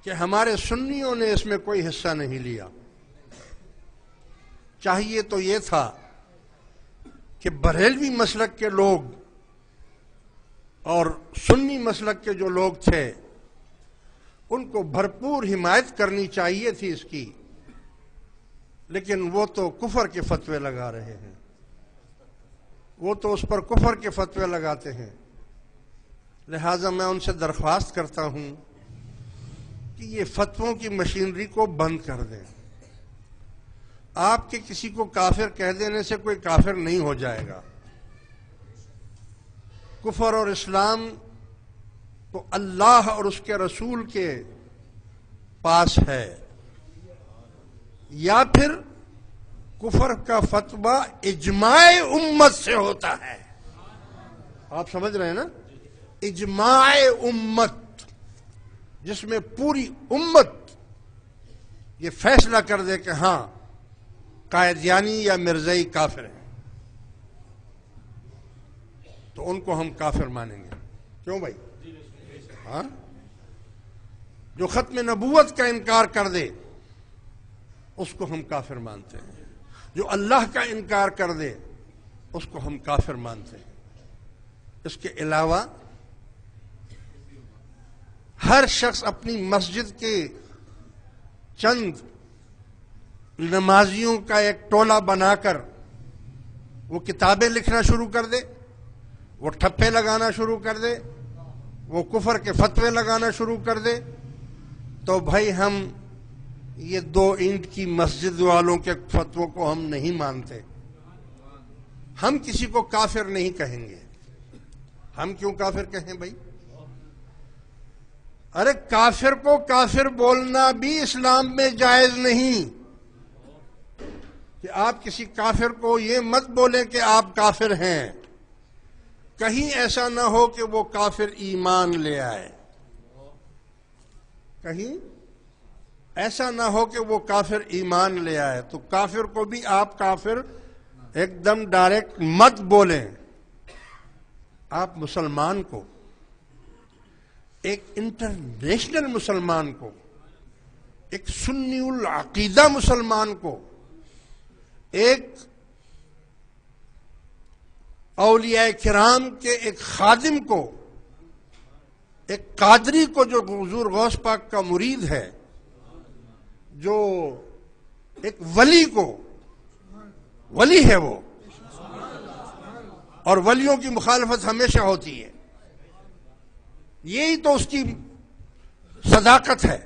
کہ ہمارے سنیوں نے اس میں کوئی حصہ نہیں لیا. چاہیے تو یہ تھا کہ بریلوی مسلک کے لوگ اور سنی مسلک کے جو لوگ تھے ان کو بھرپور حمایت کرنی چاہیے تھی اس کی، لیکن وہ تو کفر کے فتوے لگا رہے ہیں، وہ تو اس پر کفر کے فتوے لگاتے ہیں. لہٰذا میں ان سے درخواست کرتا ہوں کہ یہ فتووں کی مشینری کو بند کر دیں. آپ کے کسی کو کافر کہہ دینے سے کوئی کافر نہیں ہو جائے گا. کفر اور اسلام تو اللہ اور اس کے رسول کے پاس ہے، یا پھر کفر کا فتویٰ اجماع امت سے ہوتا ہے. آپ سمجھ رہے ہیں نا؟ اجماع امت، جس میں پوری امت یہ فیصلہ کر دے کہ ہاں قادیانی یا مرزائی کافر ہیں، تو ان کو ہم کافر مانیں گے. کیوں بھائی؟ ہاں، جو ختم نبوت کا انکار کر دے اس کو ہم کافر مانتے ہیں، جو اللہ کا انکار کر دے اس کو ہم کافر مانتے ہیں. اس کے علاوہ ہر شخص اپنی مسجد کے چند نمازیوں کا ایک ٹولہ بنا کر وہ کتابیں لکھنا شروع کر دے، وہ ٹھپے لگانا شروع کر دے، وہ کفر کے فتوے لگانا شروع کر دے، تو بھائی ہم یہ 2 اینٹ کی مسجد والوں کے فتووں کو ہم نہیں مانتے. ہم کسی کو کافر نہیں کہیں گے. ہم کیوں کافر کہیں بھائی؟ ارے کافر کو کافر بولنا بھی اسلام میں جائز نہیں. کہ آپ کسی کافر کو یہ مت بولیں کہ آپ کافر ہیں. کہیں ایسا نہ ہو کہ وہ کافر ایمان لے آئے، کہیں ایسا نہ ہو کہ وہ کافر ایمان لے آئے. تو کافر کو بھی آپ کافر ایک دم ڈائریکٹ مت بولیں. آپ مسلمان کو، ایک انٹرنیشنل مسلمان کو، ایک سنی العقیدہ مسلمان کو، ایک اولیاء کرام کے ایک خادم کو، ایک قادری کو جو حضور غوث پاک کا مرید ہے، جو ایک ولی کو، ولی ہے وہ، اور ولیوں کی مخالفت ہمیشہ ہوتی ہے. یہی تو اس کی صداقت ہے.